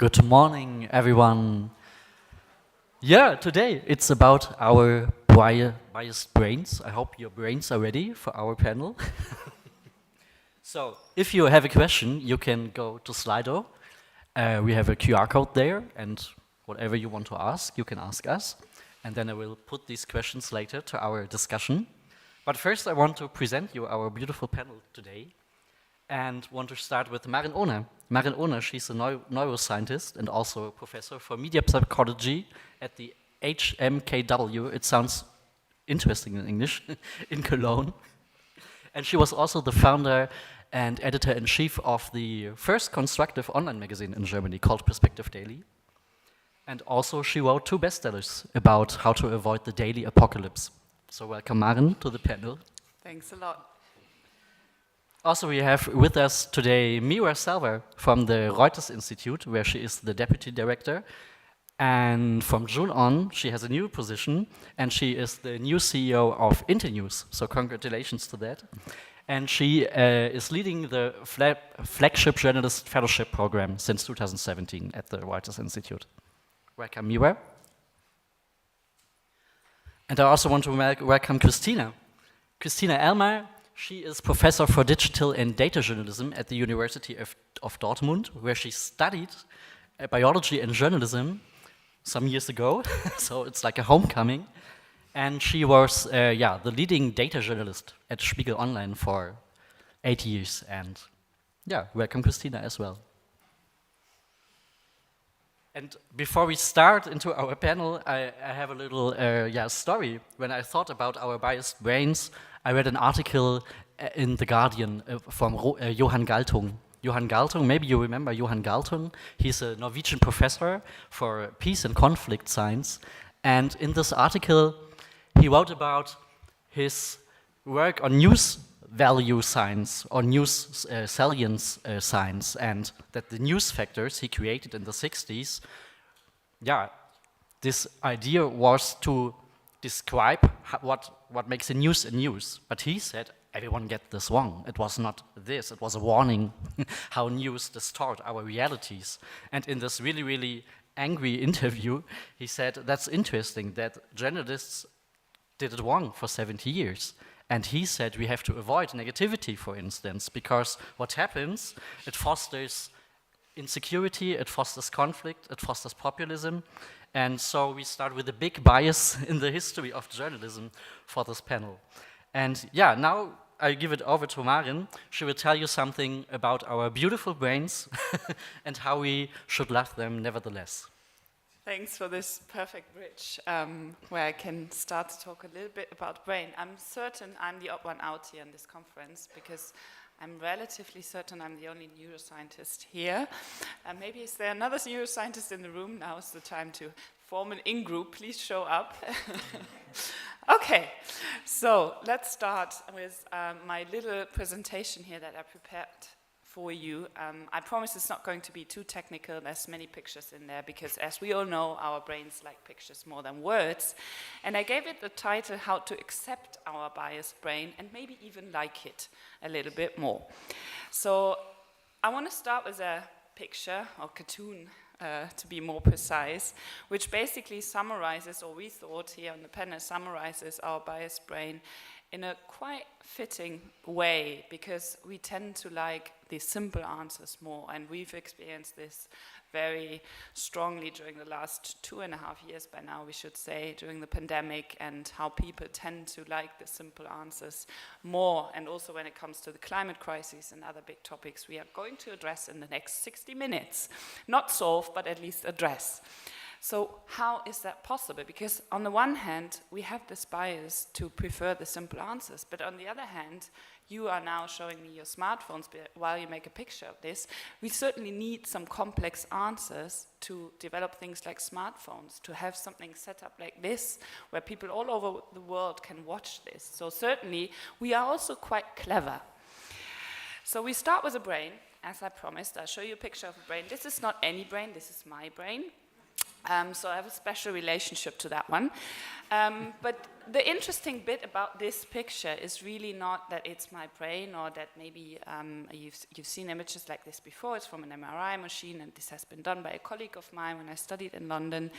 Good morning, everyone. Yeah, today it's about our biased brains. I hope your brains are ready for our panel. So, if you have a question, you can go to Slido. We have a QR code there, and whatever you want to ask, you can ask us. And then I will put these questions later to our discussion. But first, I want to present you our beautiful panel today, and want to start with Maren Ohner. Maren Ohner, she's a neuroscientist and also a professor for media psychology at the HMKW. It sounds interesting in English, in Cologne. And she was also the founder and editor-in-chief of the first Constructive online magazine in Germany called Perspective Daily. And also she wrote 2 bestsellers about how to avoid the daily apocalypse. So welcome, Maren, to the panel. Thanks a lot. Also, we have with us today Mira Salver from the Reuters Institute, where she is the deputy director. And from June on, she has a new position, and she is the new CEO of Internews. So congratulations to that. And she is leading the flagship journalist fellowship program since 2017 at the Reuters Institute. Welcome, Mira. And I also want to welcome Christina. Christina Elmar. She is professor for digital and data journalism at the University of Dortmund, where she studied biology and journalism some years ago, so it's like a homecoming. And she was the leading data journalist at Spiegel Online for 8 years. And yeah, welcome Christina as well. And before we start into our panel, I have a little story. When I thought about our biased brains, I read an article in The Guardian from Johan Galtung. Johan Galtung, maybe you remember Johan Galtung. He's a Norwegian professor for peace and conflict science. And in this article, he wrote about his work on news value science or news salience science, and that the news factors he created in the 60s, this idea was to describe what makes a news. But he said, everyone get this wrong. It was not this, it was a warning how news distort our realities. And in this really, really angry interview, he said, that's interesting that journalists did it wrong for 70 years. And he said we have to avoid negativity, for instance, because what happens, it fosters insecurity, it fosters conflict, it fosters populism. And so we start with a big bias in the history of journalism for this panel. And yeah, now I give it over to Maren. She will tell you something about our beautiful brains and how we should love them nevertheless. Thanks for this perfect bridge where I can start to talk a little bit about brain. I'm certain I'm the odd one out here in this conference because I'm relatively certain I'm the only neuroscientist here. Maybe is there another neuroscientist in the room? Now is the time to form an in-group. Please show up. Okay, so let's start with my little presentation here that I prepared for you. I promise it's not going to be too technical. There's many pictures in there because, as we all know, our brains like pictures more than words. And I gave it the title, How to Accept Our Biased Brain and Maybe Even Like It a little bit more. So I want to start with a picture, or cartoon, to be more precise, which basically summarizes, or we thought here on the panel, summarizes our biased brain in a quite fitting way, because we tend to like the simple answers more, and we've experienced this very strongly during the last 2.5 years by now, we should say, during the pandemic, and how people tend to like the simple answers more, and also when it comes to the climate crisis and other big topics we are going to address in the next 60 minutes. Not solve, but at least address. So how is that possible? Because on the one hand, we have this bias to prefer the simple answers, but on the other hand, you are now showing me your smartphones while you make a picture of this. We certainly need some complex answers to develop things like smartphones, to have something set up like this, where people all over the world can watch this. So certainly, we are also quite clever. So we start with a brain, as I promised. I'll show you a picture of a brain. This is not any brain, this is my brain. So I have a special relationship to that one. But the interesting bit about this picture is really not that it's my brain, or that maybe you've seen images like this before. It's from an MRI machine, and this has been done by a colleague of mine when I studied in London.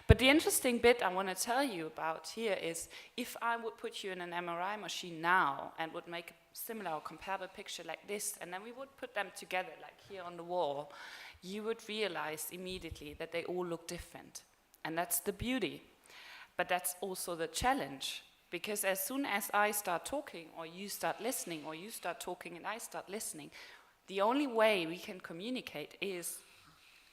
But the interesting bit I want to tell you about here is, if I would put you in an MRI machine now and would make a similar or comparable picture like this, and then we would put them together like here on the wall, you would realize immediately that they all look different. And that's the beauty. But that's also the challenge. Because as soon as I start talking, or you start listening, or you start talking and I start listening, the only way we can communicate is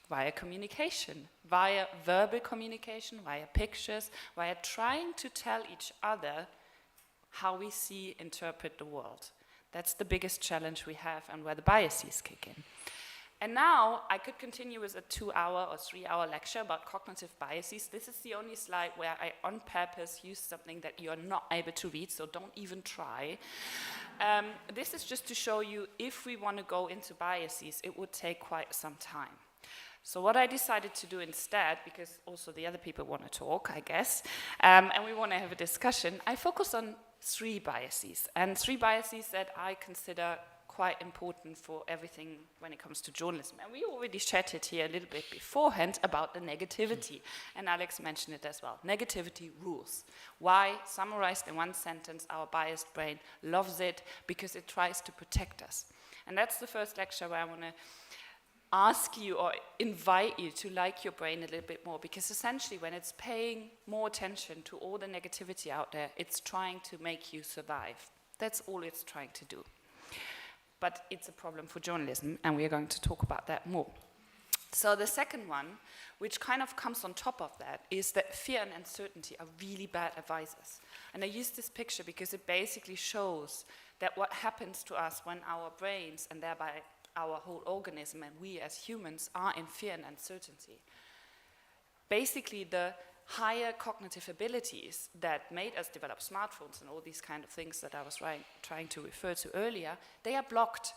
via communication, via verbal communication, via pictures, via trying to tell each other how we see, interpret the world. That's the biggest challenge we have, and where the biases kick in. And now I could continue with a 2-hour or 3-hour lecture about cognitive biases. This is the only slide where I on purpose use something that you're not able to read, so don't even try. This is just to show you, if we want to go into biases, it would take quite some time. So what I decided to do instead, because also the other people want to talk, I guess, and we want to have a discussion, I focus on 3 biases, and 3 biases that I consider quite important for everything when it comes to journalism. And we already chatted here a little bit beforehand about the negativity, and Alex mentioned it as well. Negativity rules. Why? Summarized in one sentence, our biased brain loves it because it tries to protect us. And that's the first lecture where I want to ask you or invite you to like your brain a little bit more, because essentially when it's paying more attention to all the negativity out there, it's trying to make you survive. That's all it's trying to do. But it's a problem for journalism, and we are going to talk about that more. So the second one, which kind of comes on top of that, is that fear and uncertainty are really bad advisors. And I use this picture because it basically shows that what happens to us when our brains, and thereby our whole organism, and we as humans, are in fear and uncertainty. Basically, the higher cognitive abilities that made us develop smartphones and all these kind of things that I was trying to refer to earlier, they are blocked.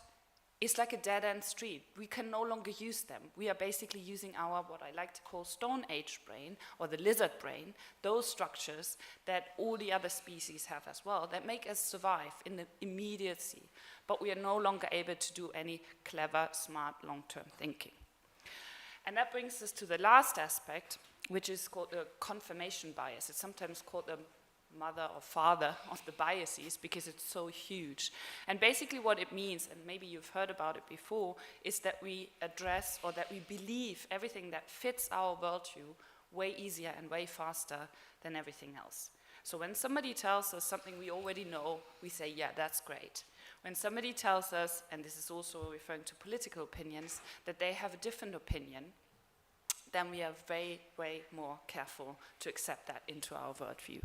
It's like a dead-end street. We can no longer use them. We are basically using our, what I like to call, Stone Age brain, or the lizard brain, those structures that all the other species have as well, that make us survive in the immediacy. But we are no longer able to do any clever, smart, long-term thinking. And that brings us to the last aspect, which is called the confirmation bias. It's sometimes called the mother or father of the biases because it's so huge. And basically what it means, and maybe you've heard about it before, is that we address, or that we believe everything that fits our worldview way easier and way faster than everything else. So when somebody tells us something we already know, we say, yeah, that's great. When somebody tells us, and this is also referring to political opinions, that they have a different opinion, then we are way, way more careful to accept that into our worldview.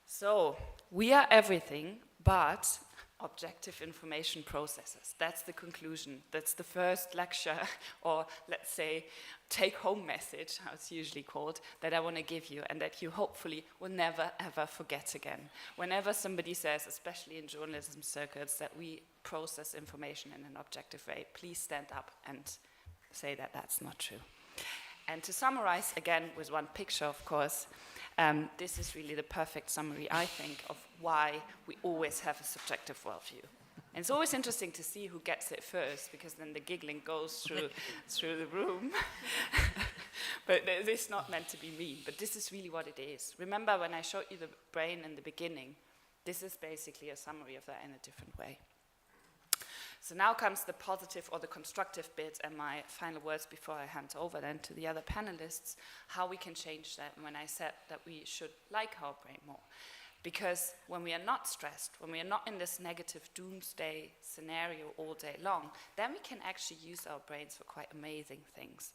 So, we are everything but objective information processors. That's the conclusion. That's the first lecture, or let's say take-home message, how it's usually called, that I want to give you, and that you hopefully will never, ever forget again. Whenever somebody says, especially in journalism circuits, that we process information in an objective way, please stand up and say that that's not true. And to summarize, again, with one picture, of course, this is really the perfect summary, I think, of why we always have a subjective worldview. And it's always interesting to see who gets it first, because then the giggling goes through the room. But this is not meant to be mean, but this is really what it is. Remember when I showed you the brain in the beginning, this is basically a summary of that in a different way. So now comes the positive or the constructive bit, and my final words before I hand over then to the other panelists, how we can change that, when I said that we should like our brain more. Because when we are not stressed, when we are not in this negative doomsday scenario all day long, then we can actually use our brains for quite amazing things.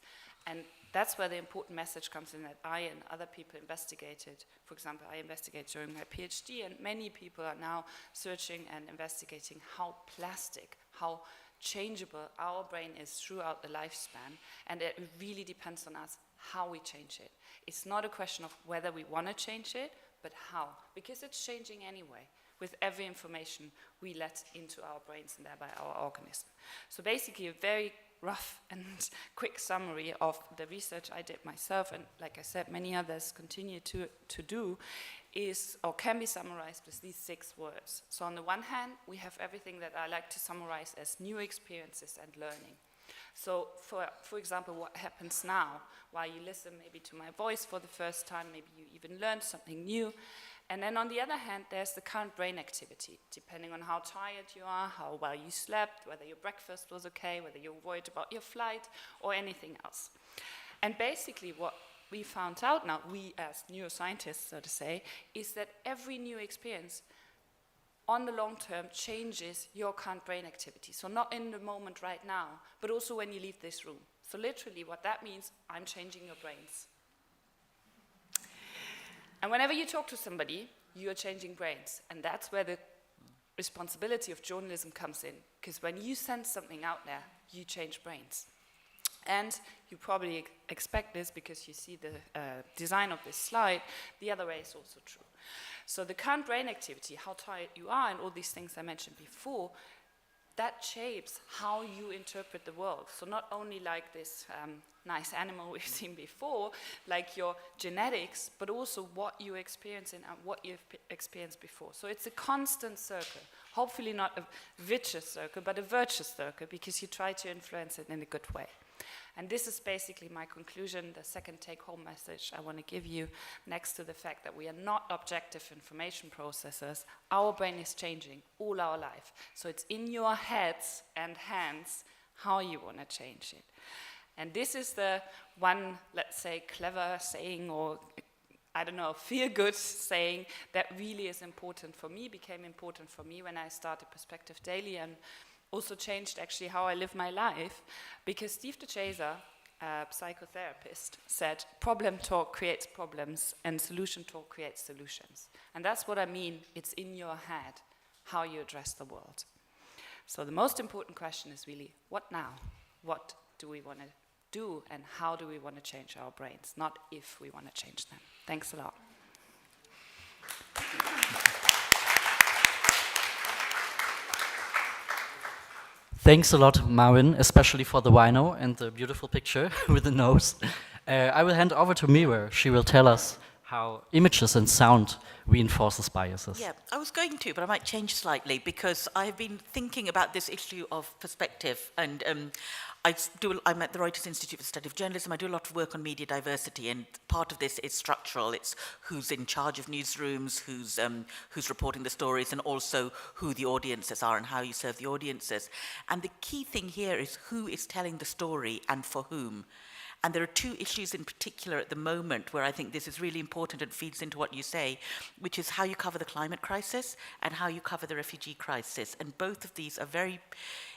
And that's where the important message comes in, that I and other people investigated. For example, I investigated during my PhD, and many people are now searching and investigating how plastic, how changeable our brain is throughout the lifespan, and it really depends on us how we change it. It's not a question of whether we want to change it, but how, because it's changing anyway with every information we let into our brains and thereby our organism. So basically a very rough and quick summary of the research I did myself, and like I said, many others continue to do, is, or can be summarized with these 6 words. So on the one hand, we have everything that I like to summarize as new experiences and learning. So for example, what happens now, while you listen maybe to my voice for the first time, maybe you even learned something new. And then on the other hand, there's the current brain activity, depending on how tired you are, how well you slept, whether your breakfast was okay, whether you're worried about your flight, or anything else. And basically what we found out now, we as neuroscientists, so to say, is that every new experience on the long term changes your current brain activity. So not in the moment right now, but also when you leave this room. So literally what that means, I'm changing your brains. And whenever you talk to somebody, you're changing brains. And that's where the responsibility of journalism comes in. Because when you send something out there, you change brains. And you probably expect this because you see the design of this slide. The other way is also true. So the current brain activity, how tired you are, and all these things I mentioned before, that shapes how you interpret the world. So not only like this nice animal we've seen before, like your genetics, but also what you experience and what you've experienced before. So it's a constant circle. Hopefully not a vicious circle, but a virtuous circle, because you try to influence it in a good way. And this is basically my conclusion, the second take-home message I want to give you, next to the fact that we are not objective information processors. Our brain is changing all our life. So it's in your heads and hands how you want to change it. And this is the one, let's say, clever saying, or I don't know, feel-good saying that really is important for me, became important for me when I started Perspective Daily, and also changed actually how I live my life, because Steve DeChaser, a psychotherapist, said problem talk creates problems and solution talk creates solutions. And that's what I mean, it's in your head how you address the world. So the most important question is really, what now? What do we want to do, and how do we want to change our brains? Not if we want to change them. Thanks a lot. Thanks a lot, Marvin, especially for the wino and the beautiful picture with the nose. I will hand over to Mira. She will tell us how images and sound reinforces biases. Yeah, I was going to, but I might change slightly, because I've been thinking about this issue of perspective, and I'm at the Reuters Institute for the Study of Journalism. I do a lot of work on media diversity, and part of this is structural. It's who's in charge of newsrooms, who's reporting the stories, and also who the audiences are and how you serve the audiences. And the key thing here is who is telling the story and for whom. And there are 2 issues in particular at the moment where I think this is really important and feeds into what you say, which is how you cover the climate crisis and how you cover the refugee crisis. And both of these are very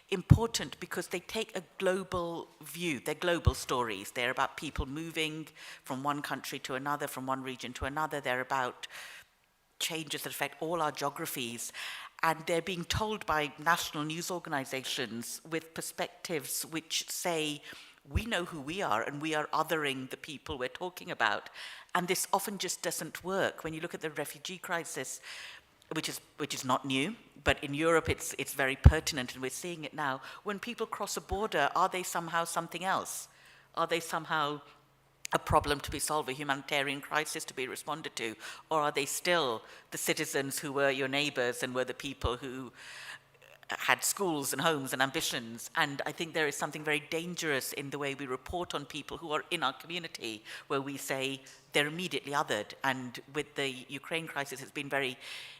important because they take a global view. They're global stories. They're about people moving from one country to another, from one region to another. They're about changes that affect all our geographies. And they're being told by national news organizations with perspectives which say, we know who we are, and we are othering the people we're talking about. And this often just doesn't work. When you look at the refugee crisis, which is not new, but in Europe it's very pertinent, and we're seeing it now. When people cross a border, are they somehow something else? Are they somehow a problem to be solved, a humanitarian crisis to be responded to? Or are they still the citizens who were your neighbors and were the people who had schools and homes and ambitions? And I think there is something very dangerous in the way we report on people who are in our community, where we say they're immediately othered. And with the Ukraine crisis, it's been very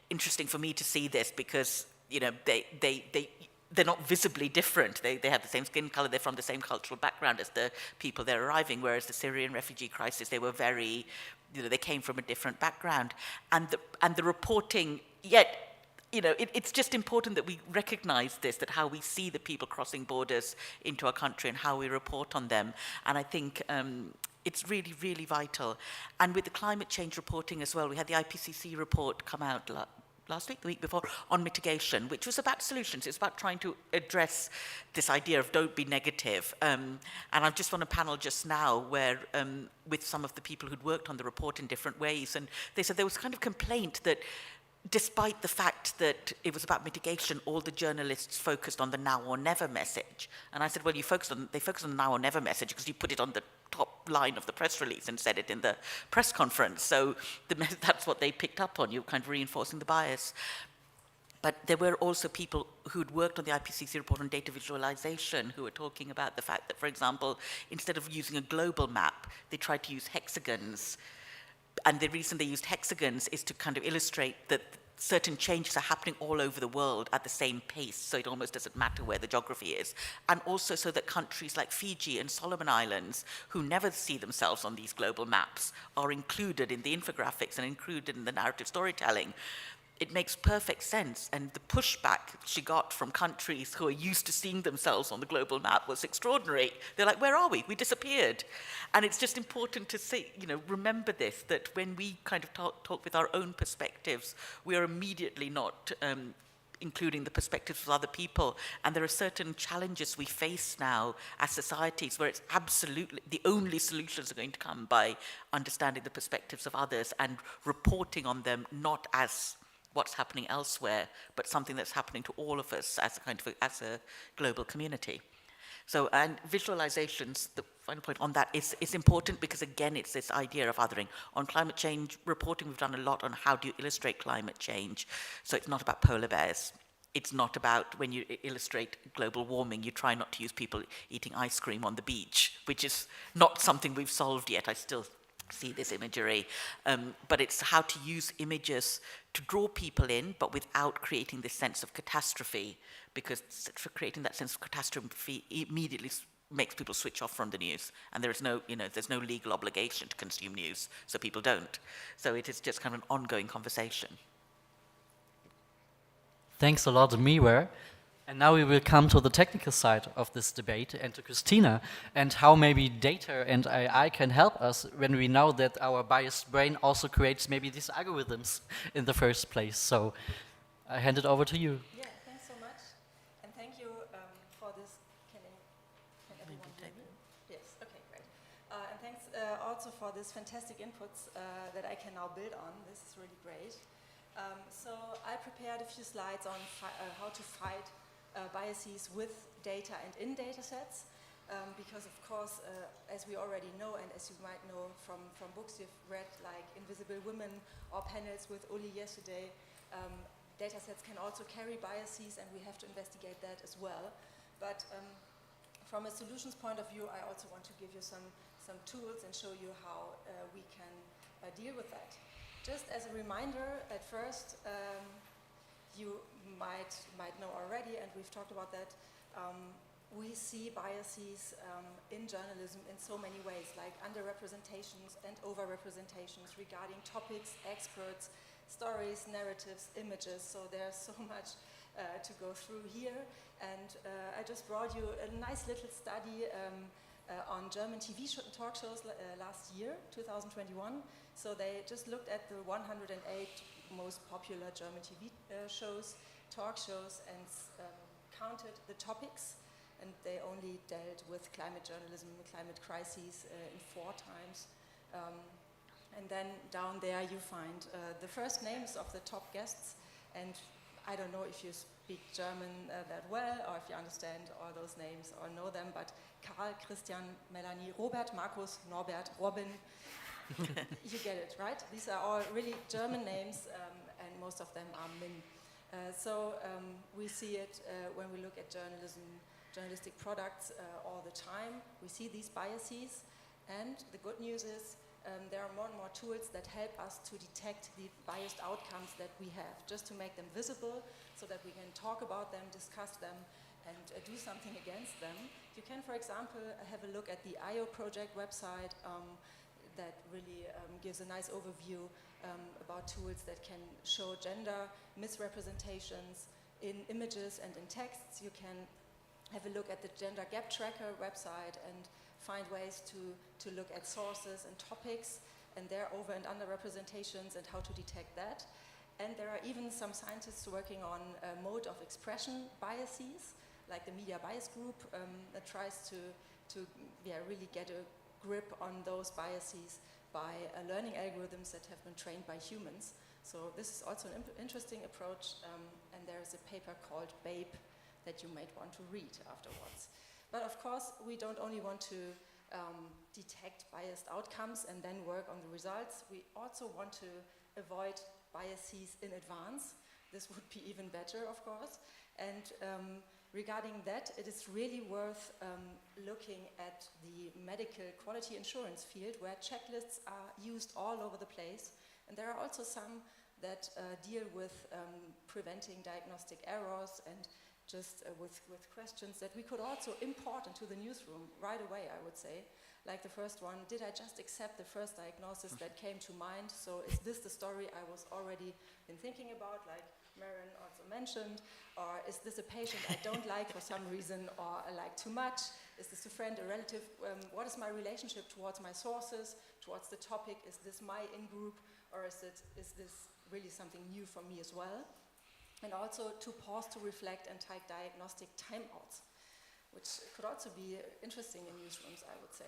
interesting for me to see this, because they're not visibly different. They have the same skin color, they're from the same cultural background as the people they're arriving, whereas the Syrian refugee crisis, they were very, they came from a different background. And the reporting, yet, it's just important that we recognize this, that how we see the people crossing borders into our country and how we report on them. And I think it's really, really vital. And with the climate change reporting as well, we had the IPCC report come out last week, the week before, on mitigation, which was about solutions. It's about trying to address this idea of don't be negative. And I've just on a panel just now where with some of the people who'd worked on the report in different ways, and they said there was kind of complaint that despite the fact that it was about mitigation, all the journalists focused on the now or never message. And I said, well, they focused on the now or never message because you put it on the top line of the press release and said it in the press conference. So that's what they picked up on. You're kind of reinforcing the bias. But there were also people who'd worked on the IPCC report on data visualization who were talking about the fact that, for example, instead of using a global map, they tried to use hexagons. And the reason they used hexagons is to kind of illustrate that certain changes are happening all over the world at the same pace, so it almost doesn't matter where the geography is. And also so that countries like Fiji and Solomon Islands, who never see themselves on these global maps, are included in the infographics and included in the narrative storytelling. It makes perfect sense, and the pushback she got from countries who are used to seeing themselves on the global map was extraordinary. They're like, where are we? We disappeared. And it's just important to say, remember this, that when we kind of talk with our own perspectives, we are immediately not including the perspectives of other people. And there are certain challenges we face now as societies where it's absolutely the only solutions are going to come by understanding the perspectives of others and reporting on them not as what's happening elsewhere, but something that's happening to all of us as a global community. So, and visualizations, the final point on that is important because, again, it's this idea of othering. On climate change reporting, we've done a lot on how do you illustrate climate change. So it's not about polar bears. It's not about when you illustrate global warming, you try not to use people eating ice cream on the beach, which is not something we've solved yet. I still see this imagery, but it's how to use images to draw people in, but without creating this sense of catastrophe, because for creating that sense of catastrophe immediately makes people switch off from the news, and there's no legal obligation to consume news, so people don't. So it is just kind of an ongoing conversation. Thanks a lot, Miwa. And now we will come to the technical side of this debate and to Christina and how maybe data and AI can help us when we know that our biased brain also creates maybe these algorithms in the first place. So I hand it over to you. Yeah, thanks so much. And thank you for this. Can everyone hear me? Yes, okay, great. And thanks also for this fantastic inputs that I can now build on. This is really great. So I prepared a few slides on how to fight biases with data and in data sets, because of course, as we already know, and as you might know from books you've read, like Invisible Women or panels with Uli yesterday, data sets can also carry biases, and we have to investigate that as well. But from a solutions point of view, I also want to give you some tools and show you how we can deal with that. Just as a reminder, at first, you might know already, and we've talked about that, we see biases in journalism in so many ways, like underrepresentations and overrepresentations regarding topics, experts, stories, narratives, images. So there's so much to go through here. And I just brought you a nice little study on German TV talk shows last year, 2021. So they just looked at the 108 most popular German TV shows, talk shows, and counted the topics. And they only dealt with climate journalism, climate crises in 4 times. And then down there you find the first names of the top guests. And I don't know if you speak German that well, or if you understand all those names or know them, but Karl, Christian, Melanie, Robert, Markus, Norbert, Robin. You get it, right? These are all really German names, and most of them are Min. So we see it when we look at journalistic products all the time. We see these biases, and the good news is there are more and more tools that help us to detect the biased outcomes that we have, just to make them visible so that we can talk about them, discuss them, and do something against them. You can, for example, have a look at the IO project website that really gives a nice overview about tools that can show gender misrepresentations in images and in texts. You can have a look at the Gender Gap Tracker website and find ways to look at sources and topics and their over and under representations and how to detect that. And there are even some scientists working on mode of expression biases, like the Media Bias Group that tries to really get a grip on those biases by learning algorithms that have been trained by humans. So this is also an interesting approach, and there is a paper called BABE that you might want to read afterwards. But of course, we don't only want to detect biased outcomes and then work on the results. We also want to avoid biases in advance. This would be even better, of course. And regarding that, it is really worth looking at the medical quality assurance field, where checklists are used all over the place. And there are also some that deal with preventing diagnostic errors and just with questions that we could also import into the newsroom right away, I would say. Like the first one, did I just accept the first diagnosis that came to mind? So is this the story I was already been thinking about, like Marion also mentioned? Or is this a patient I don't like for some reason, or I like too much? Is this a friend, a relative? What is my relationship towards my sources, towards the topic? Is this my in-group, or is this really something new for me as well? And also to pause to reflect and take diagnostic timeouts, which could also be interesting in newsrooms, I would say.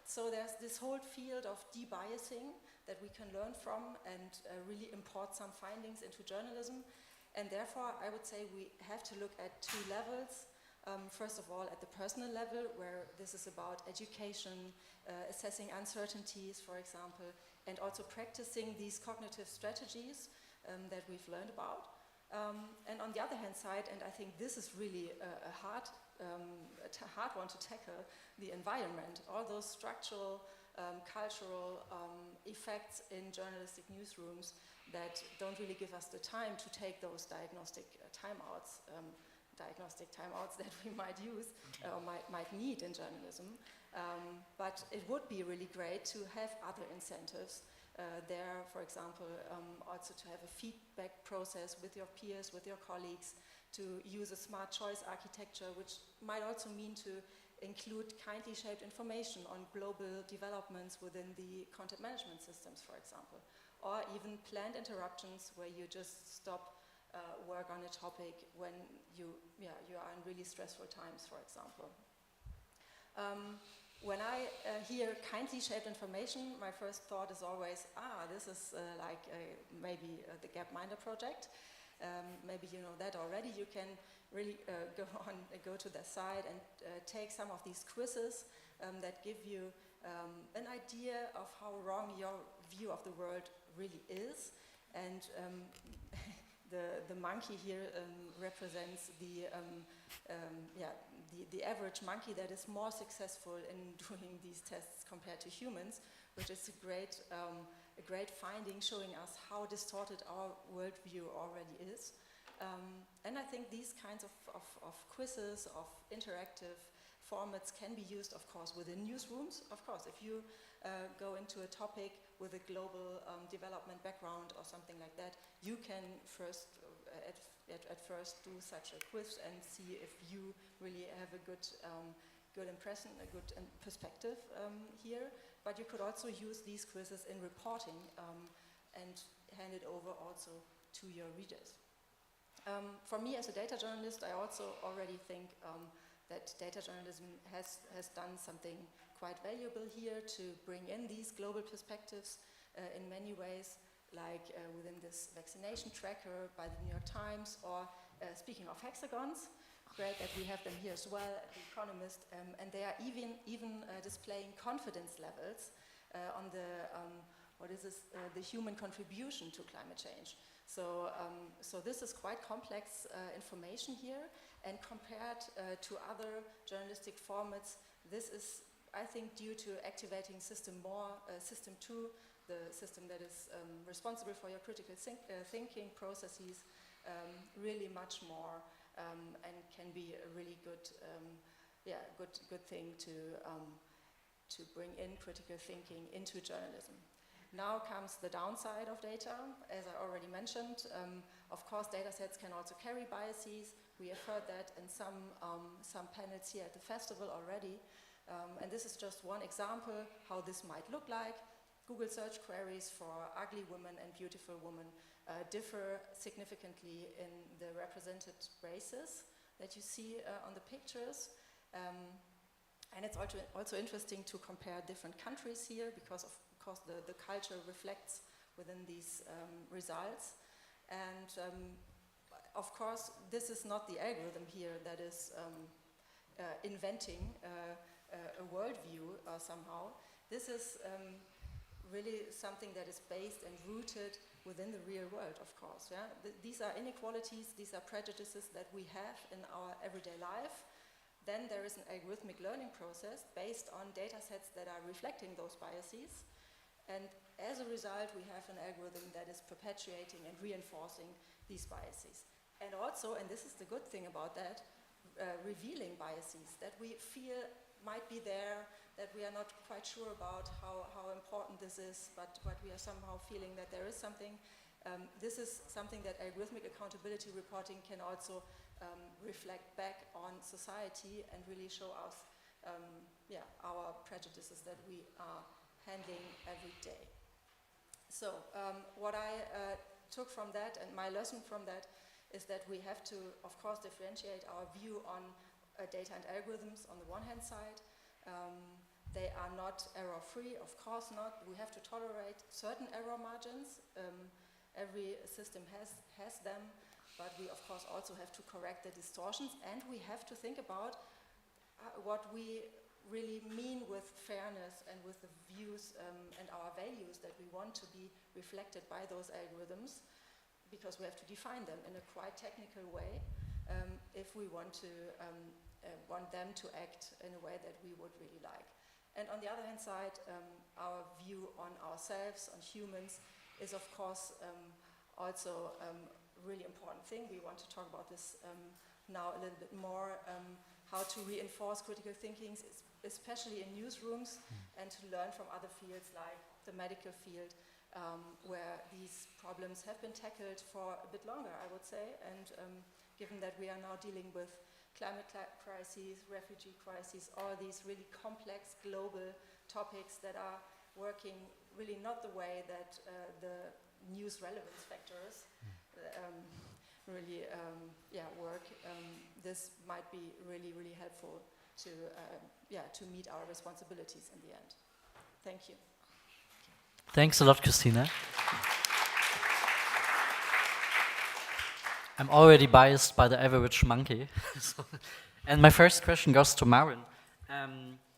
So there's this whole field of debiasing that we can learn from and really import some findings into journalism. And therefore, I would say we have to look at two levels. First of all, at the personal level, where this is about education, assessing uncertainties, for example, and also practicing these cognitive strategies that we've learned about. And on the other hand side, and I think this is really a hard one to tackle, the environment, all those structural, cultural effects in journalistic newsrooms that don't really give us the time to take those diagnostic timeouts that we might use or might need in journalism. But it would be really great to have other incentives there, for example, also to have a feedback process with your peers, with your colleagues, to use a smart choice architecture, which might also mean to include kindly shaped information on global developments within the content management systems, for example, or even planned interruptions where you just stop work on a topic when you are in really stressful times, for example. When I hear kindly shaped information, my first thought is always, this is like maybe the Gapminder project. Maybe you know that already. You can really go to their site and take some of these quizzes that give you an idea of how wrong your view of the world really is. And the monkey here represents the average monkey that is more successful in doing these tests compared to humans, which is a great finding showing us how distorted our worldview already is. And I think these kinds of quizzes, of interactive formats can be used, of course, within newsrooms. Of course, if you go into a topic with a global development background or something like that, you can at first do such a quiz and see if you really have a good impression, a good perspective here. But you could also use these quizzes in reporting and hand it over also to your readers. For me as a data journalist, I also already think that data journalism has done something quite valuable here to bring in these global perspectives in many ways, like within this vaccination tracker by the New York Times, or speaking of hexagons, great that we have them here as well at The Economist, and they are even displaying confidence levels on the human contribution to climate change. So this is quite complex information here, and compared to other journalistic formats, this is, I think, due to activating System 2, the system that is responsible for your critical thinking processes, really much more, and can be a really good thing to bring in critical thinking into journalism. Now comes the downside of data. As I already mentioned, of course, data sets can also carry biases. We have heard that in some panels here at the festival already. And this is just one example how this might look like. Google search queries for ugly women and beautiful women differ significantly in the represented races that you see on the pictures. And it's also interesting to compare different countries here, because of course the culture reflects within these results. And of course, this is not the algorithm here that is inventing a worldview somehow. This is really something that is based and rooted within the real world, of course. Yeah? These are inequalities, these are prejudices that we have in our everyday life. Then there is an algorithmic learning process based on data sets that are reflecting those biases. And as a result, we have an algorithm that is perpetuating and reinforcing these biases. And also, and this is the good thing about that, revealing biases that we feel might be there, that we are not quite sure about how important this is, but we are somehow feeling that there is something. This is something that algorithmic accountability reporting can also reflect back on society and really show us our prejudices that we are handling every day. So what I took from that, and my lesson from that, is that we have to, of course, differentiate our view on data and algorithms on the one hand side. They are not error-free, of course not. We have to tolerate certain error margins. Every system has them, but we, of course, also have to correct the distortions, and we have to think about what we really mean with fairness and with the views and our values that we want to be reflected by those algorithms, because we have to define them in a quite technical way if we want them to act in a way that we would really like. And on the other hand side, our view on ourselves, on humans, is of course also a really important thing. We want to talk about this now a little bit more, how to reinforce critical thinking, especially in newsrooms, and to learn from other fields like the medical field, where these problems have been tackled for a bit longer, I would say, and given that we are now dealing with climate crises, refugee crises, all these really complex global topics that are working really not the way that the news relevance factors really work. This might be really, really helpful to meet our responsibilities in the end. Thank you. Thanks a lot, Christina. I'm already biased by the average monkey. And my first question goes to Maren.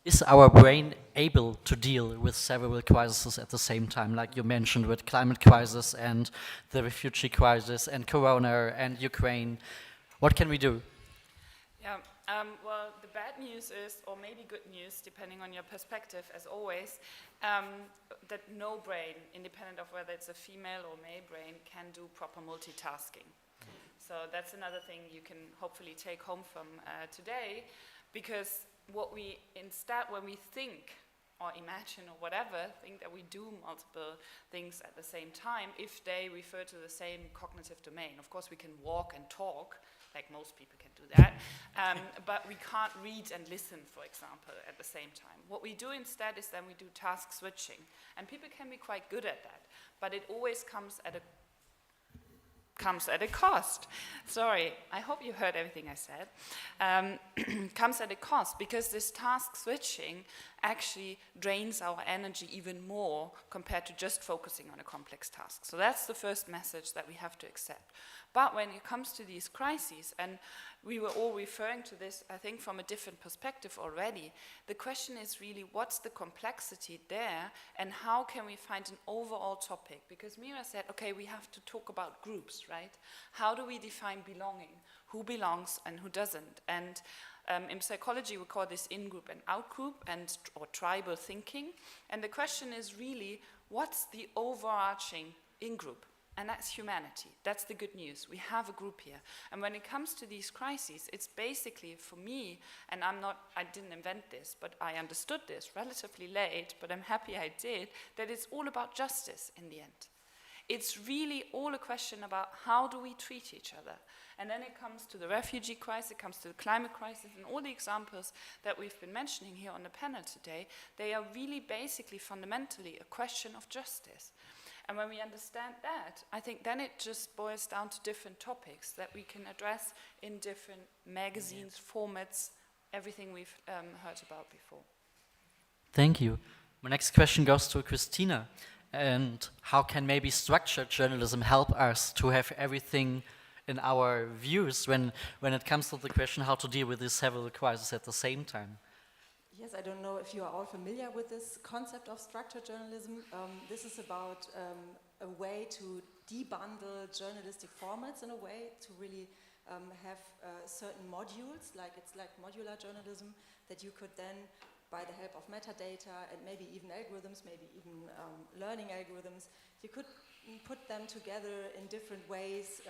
Is our brain able to deal with several crises at the same time, like you mentioned with climate crisis and the refugee crisis and Corona and Ukraine? What can we do? Yeah, well, the bad news is, or maybe good news, depending on your perspective, as always, that no brain, independent of whether it's a female or male brain, can do proper multitasking. So that's another thing you can hopefully take home from today, because what we instead, when we think or imagine or whatever, think that we do multiple things at the same time if they refer to the same cognitive domain. Of course, we can walk and talk, like most people can do that, but we can't read and listen, for example, at the same time. What we do instead is then we do task switching, and people can be quite good at that, but it always comes at a cost. Sorry, I hope you heard everything I said. Comes at a cost, because this task switching actually drains our energy even more compared to just focusing on a complex task. So that's the first message that we have to accept. But when it comes to these crises, and we were all referring to this, I think, from a different perspective already, the question is really what's the complexity there and how can we find an overall topic? Because Mira said, okay, we have to talk about groups, right? How do we define belonging? Who belongs and who doesn't? And in psychology, we call this in-group and out-group or tribal thinking. And the question is really, what's the overarching in-group? And that's humanity. That's the good news. We have a group here. And when it comes to these crises, it's basically, for me, and I didn't invent this, but I understood this relatively late, but I'm happy I did, that it's all about justice in the end. It's really all a question about how do we treat each other. And then it comes to the refugee crisis, it comes to the climate crisis, and all the examples that we've been mentioning here on the panel today, they are really basically fundamentally a question of justice. And when we understand that, I think then it just boils down to different topics that we can address in different magazines, formats, everything we've heard about before. Thank you. My next question goes to Christina. And how can maybe structured journalism help us to have everything in our views when it comes to the question how to deal with these several crises at the same time? Yes, I don't know if you are all familiar with this concept of structured journalism. This is about a way to debundle journalistic formats in a way to really have certain modules, it's like modular journalism, that you could then, by the help of metadata and maybe even algorithms, maybe even learning algorithms, you could put them together in different ways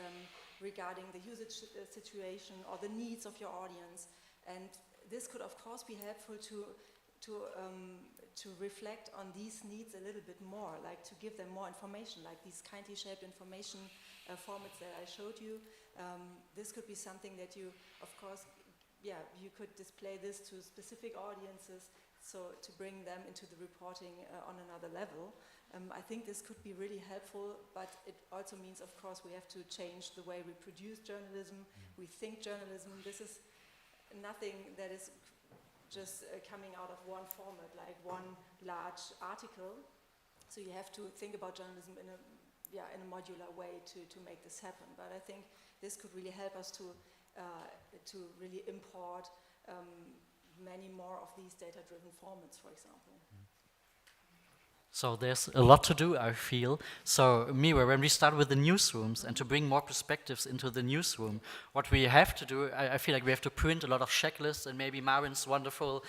regarding the usage situation or the needs of your audience. And this could, of course, be helpful to reflect on these needs a little bit more, like to give them more information, like these kindly shaped information formats that I showed you. This could be something that you, of course, you could display this to specific audiences, so to bring them into the reporting on another level. I think this could be really helpful, but it also means, of course, we have to change the way we produce journalism, we think journalism. This is nothing that is just coming out of one format, like one large article. So you have to think about journalism in a modular way to make this happen. But I think this could really help us to really import many more of these data-driven formats, for example. So there's a lot to do, I feel. So Mira, when we start with the newsrooms and to bring more perspectives into the newsroom, what we have to do, I feel like we have to print a lot of checklists and maybe Marin's wonderful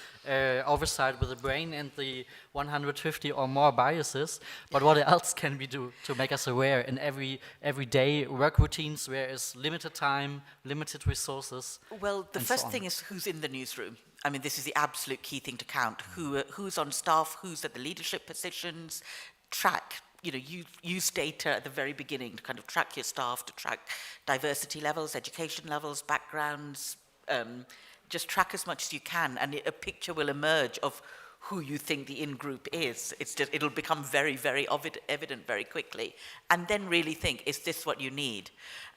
oversight with the brain and the 150 or more biases. But what else can we do to make us aware in everyday work routines where is limited time, limited resources? Well, the first thing is who's in the newsroom. I mean, this is the absolute key thing to count. Who's on staff, who's at the leadership positions, track, use data at the very beginning to kind of track your staff, to track diversity levels, education levels, backgrounds, just track as much as you can, and a picture will emerge of who you think the in-group is. It'll become very, very evident very quickly. And then really think, is this what you need?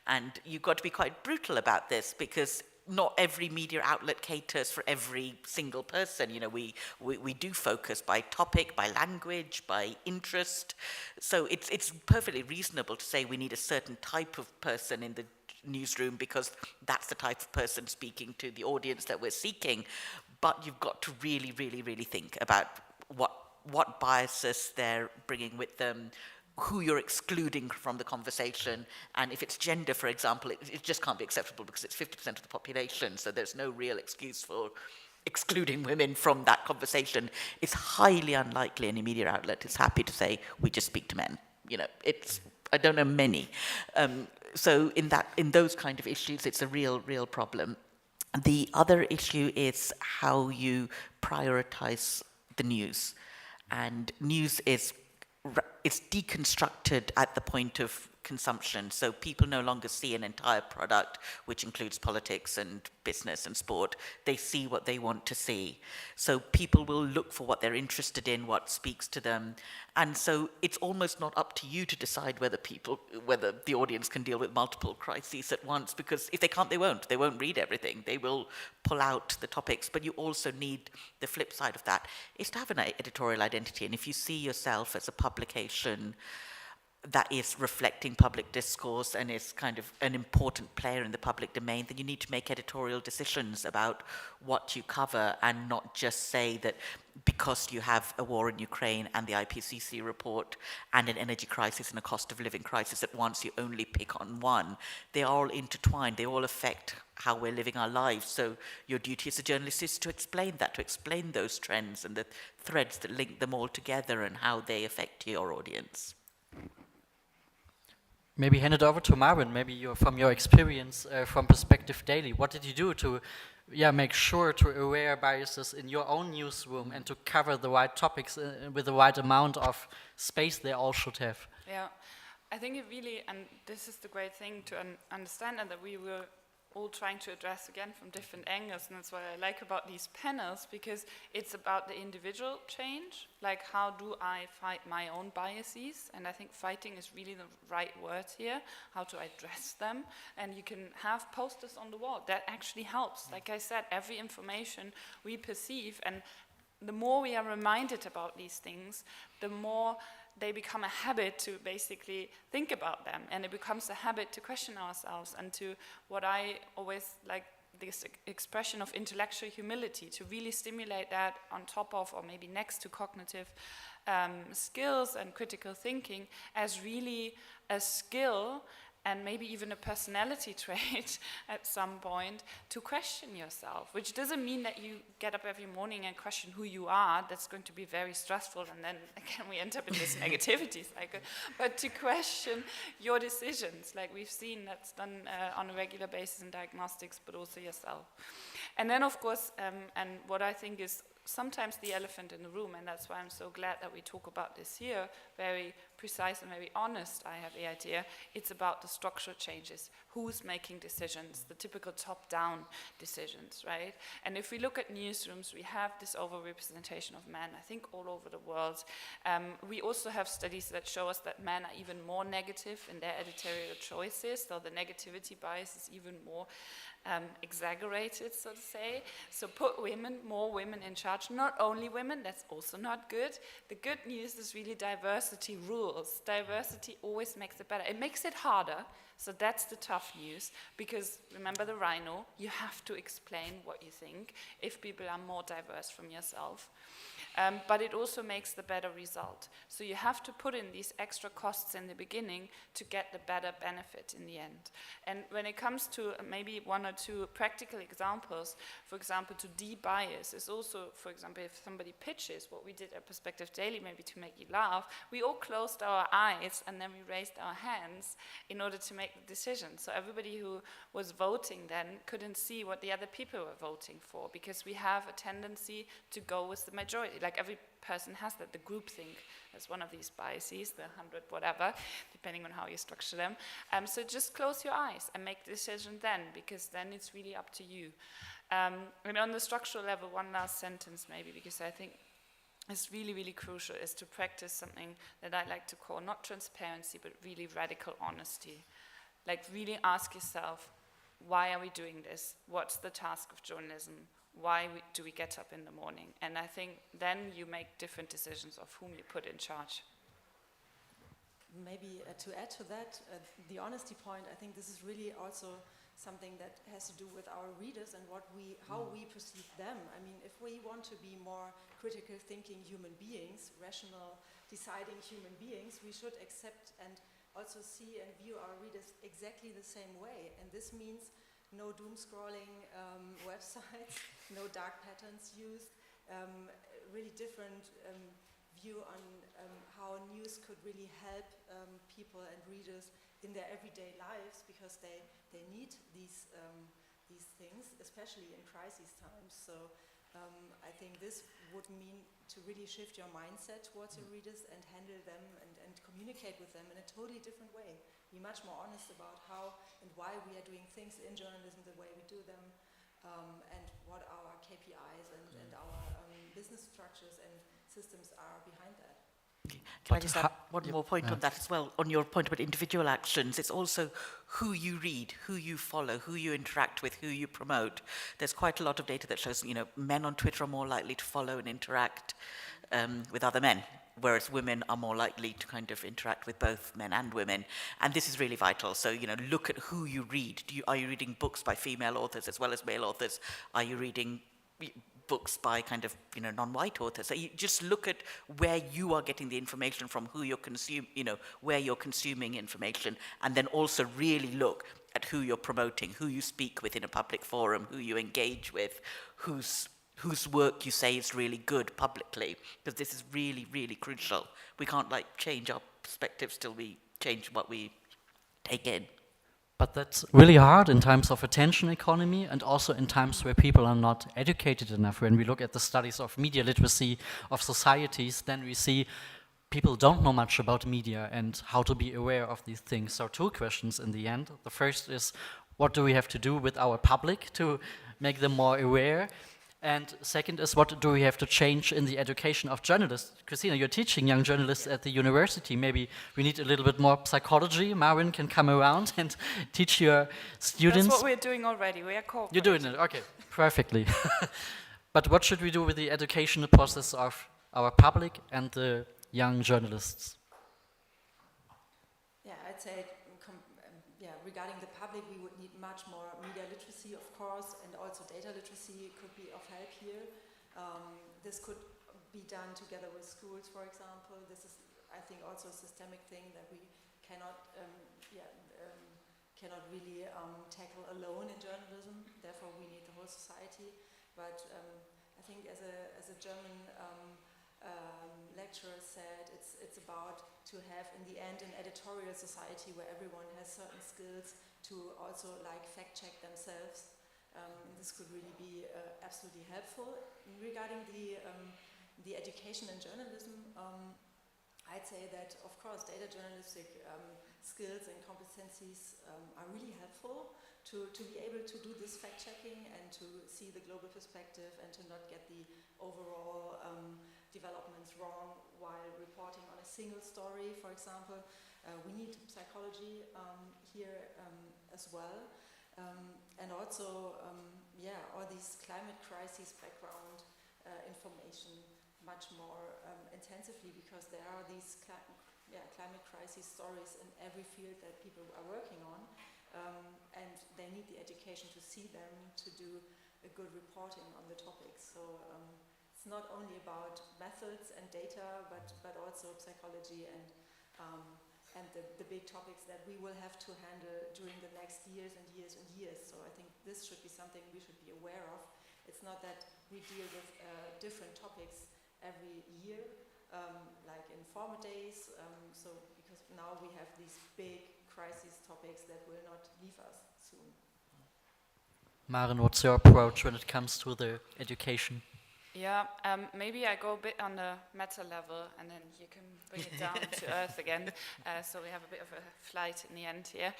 And you've got to be quite brutal about this, because not every media outlet caters for every single person. We do focus by topic, by language, by interest. So it's perfectly reasonable to say we need a certain type of person in the newsroom because that's the type of person speaking to the audience that we're seeking. But you've got to really, really, really think about what biases they're bringing with them, who you're excluding from the conversation, and if it's gender, for example, it just can't be acceptable because it's 50% of the population, so there's no real excuse for excluding women from that conversation. It's highly unlikely any media outlet is happy to say, we just speak to men. I don't know many. So in those kind of issues, it's a real problem. The other issue is how you prioritize the news. And news is deconstructed at the point of consumption. So people no longer see an entire product, which includes politics and business and sport. They see what they want to see. So people will look for what they're interested in, what speaks to them. And so it's almost not up to you to decide whether the audience can deal with multiple crises at once, because if they can't, they won't. They won't read everything. They will pull out the topics. But you also need the flip side of that, is to have an editorial identity. And if you see yourself as a publication that is reflecting public discourse and is kind of an important player in the public domain, then you need to make editorial decisions about what you cover, and not just say that because you have a war in Ukraine and the IPCC report and an energy crisis and a cost of living crisis at once, you only pick on one. They are all intertwined. They all affect how we're living our lives. So your duty as a journalist is to explain that, to explain those trends and the threads that link them all together and how they affect your audience. Maybe hand it over to Marvin. Maybe from your experience from Perspective Daily, what did you do to make sure to aware biases in your own newsroom and to cover the right topics with the right amount of space they all should have? Yeah, I think it really, and this is the great thing to understand, and that we were all trying to address again from different angles, and that's what I like about these panels, because it's about the individual change, like how do I fight my own biases, and I think fighting is really the right word here, how to address them, and you can have posters on the wall, that actually helps. Like I said, every information we perceive, and the more we are reminded about these things, the more they become a habit to basically think about them, and it becomes a habit to question ourselves, and to what I always like, this expression of intellectual humility, to really stimulate that on top of, or maybe next to, cognitive skills and critical thinking, as really a skill and maybe even a personality trait at some point, to question yourself, which doesn't mean that you get up every morning and question who you are. That's going to be very stressful, and then again we end up in this negativity cycle. But to question your decisions, like we've seen that's done on a regular basis in diagnostics, but also yourself. And then of course, and what I think is sometimes the elephant in the room, and that's why I'm so glad that we talk about this here, very precise and very honest, I have the idea, it's about the structural changes. Who's making decisions, the typical top-down decisions, right? And if we look at newsrooms, we have this overrepresentation of men, I think all over the world. We also have studies that show us that men are even more negative in their editorial choices, so the negativity bias is even more exaggerated, so to say. So put more women in charge, not only women, that's also not good. The good news is really diversity rules. Diversity always makes it better. It makes it harder, so that's the tough news, because remember the rhino, you have to explain what you think if people are more diverse from yourself. But it also makes the better result. So you have to put in these extra costs in the beginning to get the better benefit in the end. And when it comes to maybe one or two practical examples, for example, to de-bias is also, for example, if somebody pitches what we did at Perspective Daily, maybe to make you laugh, we all closed our eyes and then we raised our hands in order to make the decision. So everybody who was voting then couldn't see what the other people were voting for, because we have a tendency to go with the majority. Like every person has that, the groupthink as one of these biases, the 100 whatever, depending on how you structure them. So just close your eyes and make the decision then, because then it's really up to you. And on the structural level, one last sentence maybe, because I think it's really, really crucial, is to practice something that I like to call not transparency, but really radical honesty. Like really ask yourself, why are we doing this? What's the task of journalism? Why do we get up in the morning? And I think then you make different decisions of whom you put in charge. Maybe to add to that, the honesty point, I think this is really also something that has to do with our readers and how we perceive them. I mean, if we want to be more critical thinking human beings, rational, deciding human beings, we should accept and also see and view our readers exactly the same way. And this means no doom scrolling websites, no dark patterns used, really different view on how news could really help people and readers in their everyday lives, because they need these things, especially in crisis times. So I think this would mean to really shift your mindset towards your readers and handle them and communicate with them in a totally different way. Be much more honest about how and why we are doing things in journalism the way we do them, and what our KPIs and our business structures and systems are behind that. Can I just add one more point on that as well? On your point about individual actions, it's also who you read, who you follow, who you interact with, who you promote. There's quite a lot of data that shows, men on Twitter are more likely to follow and interact with other men, whereas women are more likely to kind of interact with both men and women. And this is really vital. So, look at who you read. Are you reading books by female authors as well as male authors? Are you reading books by kind of, non-white authors? So you just look at where you are getting the information from, who you're where you're consuming information, and then also really look at who you're promoting, who you speak with in a public forum, who you engage with, whose work you say is really good publicly, because this is really, really crucial. We can't change our perspectives till we change what we take in. But that's really hard in times of attention economy, and also in times where people are not educated enough. When we look at the studies of media literacy of societies, then we see people don't know much about media and how to be aware of these things. So 2 questions in the end. The first is, what do we have to do with our public to make them more aware? And second is, what do we have to change in the education of journalists? Christina, you're teaching young journalists at the university. Maybe we need a little bit more psychology. Marvin can come around and teach your students. That's what we're doing already. We are cooperating. You're doing it, okay, perfectly. But what should we do with the educational process of our public and the young journalists? I'd say, regarding the public, we would need much more media literacy, of course, and also data literacy could be of help here. This could be done together with schools, for example. This is, I think, also a systemic thing that we cannot really tackle alone in journalism. Therefore, we need the whole society. But I think, as a German lecturer said, it's about to have, in the end, an editorial society where everyone has certain skills to also fact check themselves. This could really be absolutely helpful. Regarding the education in journalism, I'd say that, of course, data journalistic skills and competencies are really helpful to be able to do this fact-checking and to see the global perspective and to not get the overall developments wrong while reporting on a single story, for example. We need psychology here as well. And also, all these climate crisis background information much more intensively, because there are these climate crisis stories in every field that people are working on, and they need the education to see them, to do a good reporting on the topics. So it's not only about methods and data, but also psychology and the big topics that we will have to handle during the next years and years and years. So I think this should be something we should be aware of. It's not that we deal with different topics every year, like in former days, so because now we have these big crisis topics that will not leave us soon. Maren, what's your approach when it comes to the education? Yeah, maybe I go a bit on the meta level and then you can bring it down to earth again, so we have a bit of a flight in the end here.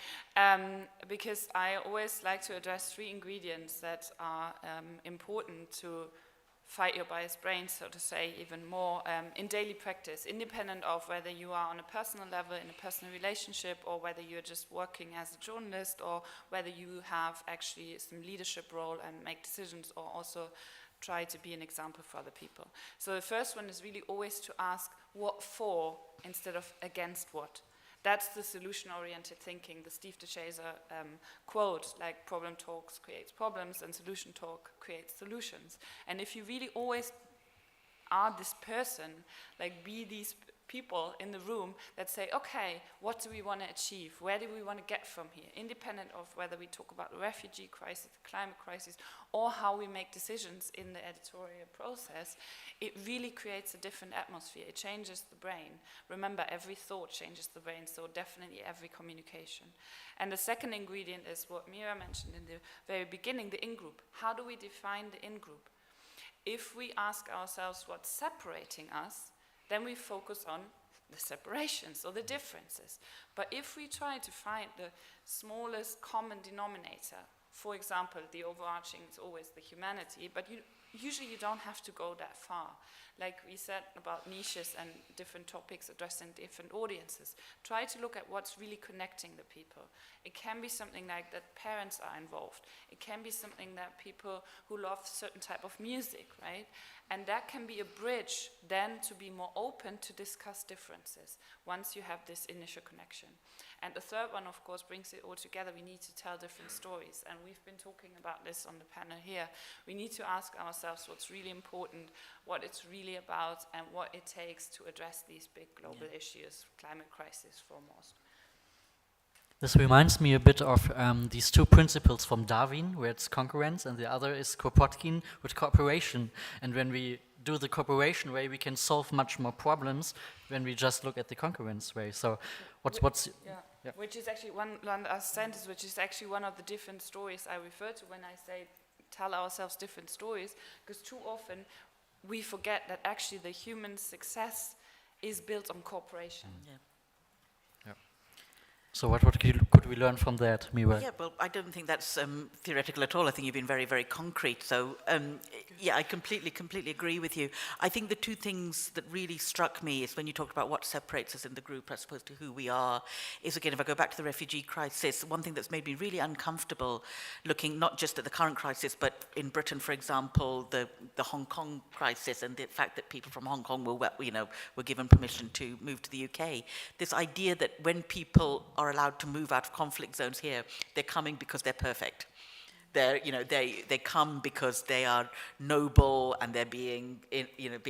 Because I always like to address 3 ingredients that are important to fight your biased brain, so to say, even more in daily practice, independent of whether you are on a personal level, in a personal relationship, or whether you're just working as a journalist, or whether you have actually some leadership role and make decisions, or also try to be an example for other people. So the first one is really always to ask what for instead of against what. That's the solution-oriented thinking, the Steve DeShazer quote, like problem talks creates problems and solution talk creates solutions. And if you really always are this person, like be these people in the room that say, okay, what do we want to achieve? Where do we want to get from here? Independent of whether we talk about the refugee crisis, the climate crisis, or how we make decisions in the editorial process, it really creates a different atmosphere. It changes the brain. Remember, every thought changes the brain, so definitely every communication. And the second ingredient is what Mira mentioned in the very beginning, the in-group. How do we define the in-group? If we ask ourselves what's separating us, then we focus on the separations or the differences. But if we try to find the smallest common denominator, for example, the overarching is always the humanity, but usually you don't have to go that far. Like we said about niches and different topics addressing different audiences. Try to look at what's really connecting the people. It can be something like that parents are involved. It can be something that people who love certain type of music, right? And that can be a bridge then to be more open to discuss differences once you have this initial connection. And the third one, of course, brings it all together. We need to tell different stories. And we've been talking about this on the panel here. We need to ask ourselves what's really important, what it's really about, and what it takes to address these big global issues, climate crisis foremost. This reminds me a bit of these 2 principles from Darwin, where it's concurrence, and the other is Kropotkin with cooperation. And when we do the cooperation way, we can solve much more problems when we just look at the concurrence way. So Which is actually one last sentence, which is actually one of the different stories I refer to when I say tell ourselves different stories, because too often we forget that actually the human success is built on cooperation. So what could we learn from that, Mira? Yeah, well, I don't think that's theoretical at all. I think you've been very, very concrete. So, yeah, I completely agree with you. I think the two things that really struck me is when you talked about what separates us in the group as opposed to who we are, is again, if I go back to the refugee crisis, one thing that's made me really uncomfortable looking not just at the current crisis, but in Britain, for example, the Hong Kong crisis and the fact that people from Hong Kong were given permission to move to the UK. This idea that when people are allowed to move out of conflict zones here, they're coming because they're perfect. They come because they are noble and they're being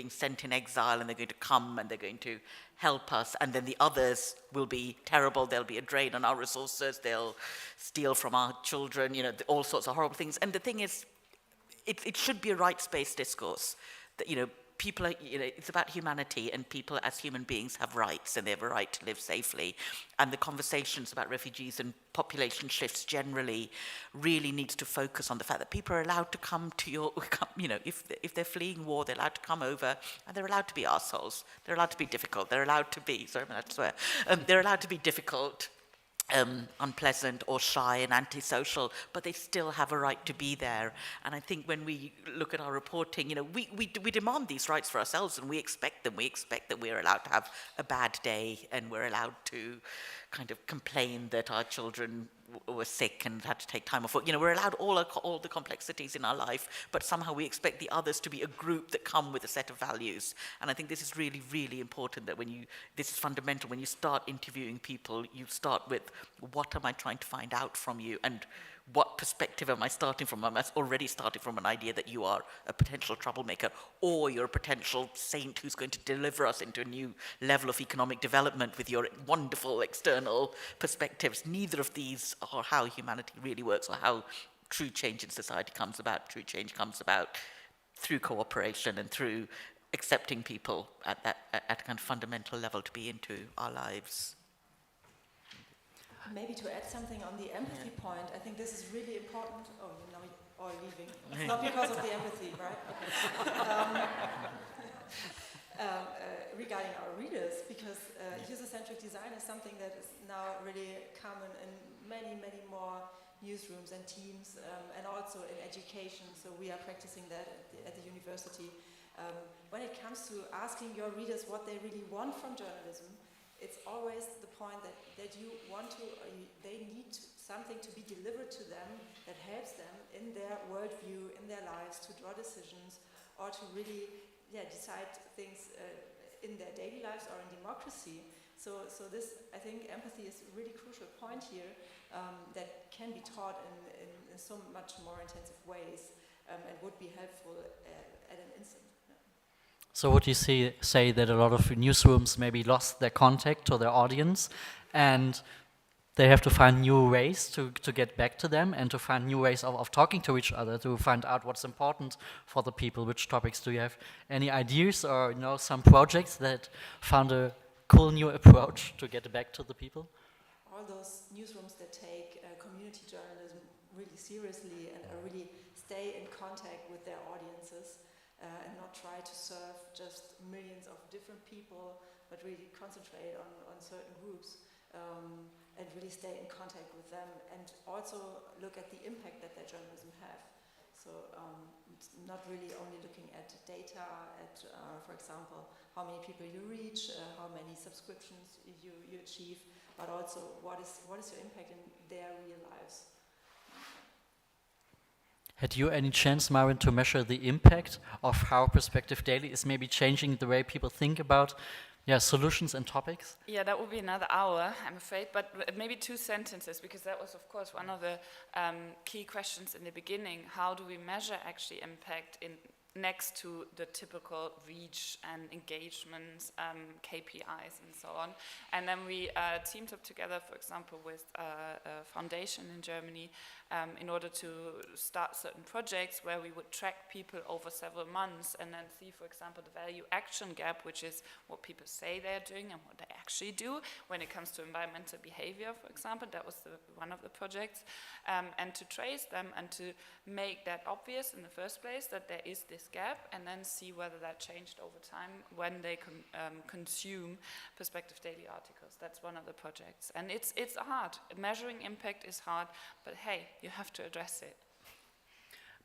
sent in exile, and they're going to come and they're going to help us, and then the others will be terrible. They'll be a drain on our resources. They'll steal from our children. All sorts of horrible things. And the thing is, it should be a rights-based discourse. That people are, it's about humanity, and people as human beings have rights, and they have a right to live safely. And the conversations about refugees and population shifts generally really needs to focus on the fact that people are allowed to come to if they're fleeing war, they're allowed to come over, and they're allowed to be assholes. They're allowed to be difficult. They're allowed to be, sorry, I'm allowed to swear. They're allowed to be difficult, unpleasant or shy and antisocial, but they still have a right to be there. And I think when we look at our reporting, we demand these rights for ourselves, and we expect them. We expect that we're allowed to have a bad day, and we're allowed to kind of complain that our children were sick and had to take time off work. We're allowed all the complexities in our life, but somehow we expect the others to be a group that come with a set of values. And I think this is really, really important, that this is fundamental. When you start interviewing people, you start with, what am I trying to find out from you? And what perspective am I starting from? Am I already starting from an idea that you are a potential troublemaker, or you're a potential saint who's going to deliver us into a new level of economic development with your wonderful external perspectives? Neither of these are how humanity really works, or how true change in society comes about. True change comes about through cooperation and through accepting people at a kind of fundamental level to be into our lives. Maybe to add something on the empathy point, I think this is really important. Oh, you're now all leaving. It's not because of the empathy, right? Regarding our readers, because user-centric design is something that is now really common in many, many more newsrooms and teams, and also in education. So we are practicing that at the university. When it comes to asking your readers what they really want from journalism, it's always the point that you want to, they need something to be delivered to them that helps them in their worldview, in their lives, to draw decisions, or to really decide things in their daily lives or in democracy. So this, I think, empathy is a really crucial point here that can be taught in so much more intensive ways, and would be helpful at an instant. So would you say that a lot of newsrooms maybe lost their contact to their audience, and they have to find new ways to get back to them, and to find new ways of talking to each other, to find out what's important for the people? Which topics? Do you have any ideas, or some projects that found a cool new approach to get back to the people? All those newsrooms that take community journalism really seriously and really stay in contact with their audiences, and not try to serve just millions of different people, but really concentrate on certain groups, and really stay in contact with them, and also look at the impact that their journalism have. So it's not really only looking at data, for example, how many people you reach, how many subscriptions you achieve, but also what is your impact in their real lives. Had you any chance, Maren, to measure the impact of how Perspective Daily is maybe changing the way people think about solutions and topics? Yeah, that would be another hour, I'm afraid, but maybe 2 sentences, because that was, of course, one of the key questions in the beginning. How do we measure actually impact next to the typical reach and engagements, KPIs and so on? And then we teamed up together, for example, with a foundation in Germany in order to start certain projects where we would track people over several months and then see, for example, the value action gap, which is what people say they're doing and what they actually do when it comes to environmental behavior, for example. That was one of the projects. And to trace them and to make that obvious in the first place, that there is this this gap and then see whether that changed over time when they consume Perspective Daily articles. That's one of the projects. And it's hard. Measuring impact is hard, but hey, you have to address it.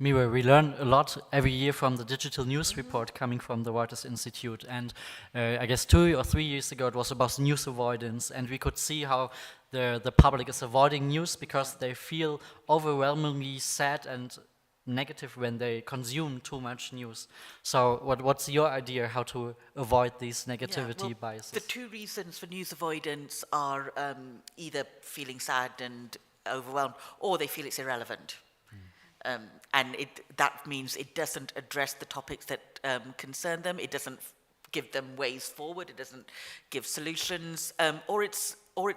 Mira, we learn a lot every year from the digital news report coming from the Reuters Institute, and I guess 2 or 3 years ago it was about news avoidance, and we could see how the public is avoiding news because they feel overwhelmingly sad and negative when they consume too much news. So what's your idea how to avoid these negativity biases? The two reasons for news avoidance are either feeling sad and overwhelmed, or they feel it's irrelevant. And that means it doesn't address the topics that concern them. It doesn't give them ways forward. It doesn't give solutions. Or it's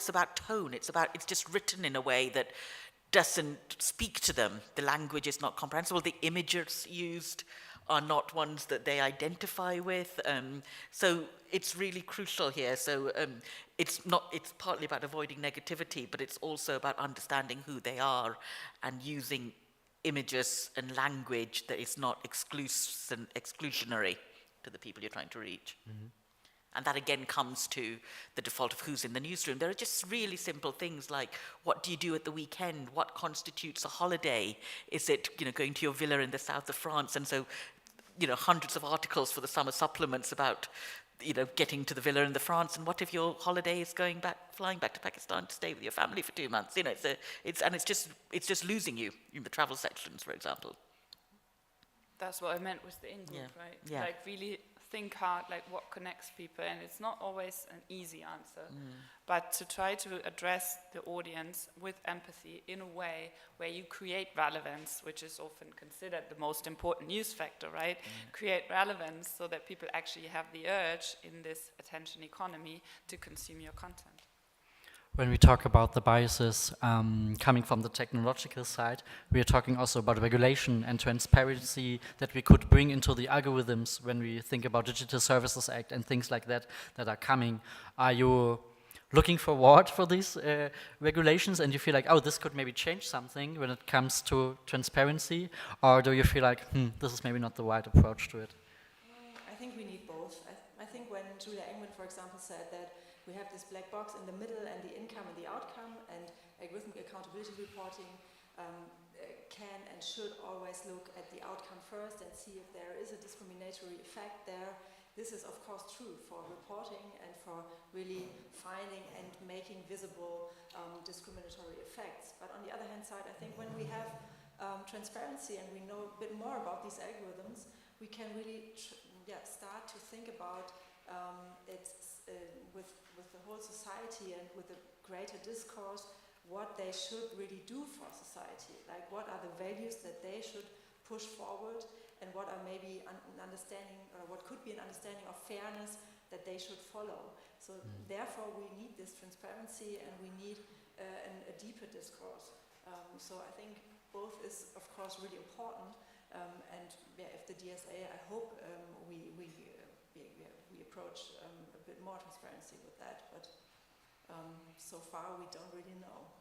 about tone. It's just written in a way that doesn't speak to them. The language is not comprehensible. The images used are not ones that they identify with. So it's really crucial here. So it's partly about avoiding negativity, but it's also about understanding who they are and using images and language that is not exclusionary to the people you're trying to reach. Mm-hmm. And that again comes to the default of who's in the newsroom. There are just really simple things like, what do you do at the weekend? What constitutes a holiday? Is it, going to your villa in the south of France? And so, hundreds of articles for the summer supplements about, getting to the villa in the France. And what if your holiday is flying back to Pakistan to stay with your family for 2 months? It's just losing you in the travel sections, for example. That's what I meant with the in-group, right? Yeah. Like really think hard, like what connects people, and it's not always an easy answer, but to try to address the audience with empathy in a way where you create relevance, which is often considered the most important news factor, right? Create relevance so that people actually have the urge in this attention economy to consume your content. When we talk about the biases coming from the technological side, we are talking also about regulation and transparency that we could bring into the algorithms when we think about Digital Services Act and things like that that are coming. Are you looking forward for these regulations and you feel like, oh, this could maybe change something when it comes to transparency? Or do you feel like, this is maybe not the right approach to it? I think we need both. I think when Julia Engman, for example, said that we have this black box in the middle and the income and the outcome, and algorithmic accountability reporting can and should always look at the outcome first and see if there is a discriminatory effect there. This is of course true for reporting and for really finding and making visible discriminatory effects. But on the other hand side, I think when we have transparency and we know a bit more about these algorithms, we can really start to think about with the whole society and with the greater discourse, what they should really do for society. Like what are the values that they should push forward, and what are maybe an understanding, or what could be an understanding of fairness that they should follow. So therefore we need this transparency and we need a deeper discourse. So I think both is of course really important, and if the DSA, I hope we approach a bit more transparency with that, but so far we don't really know.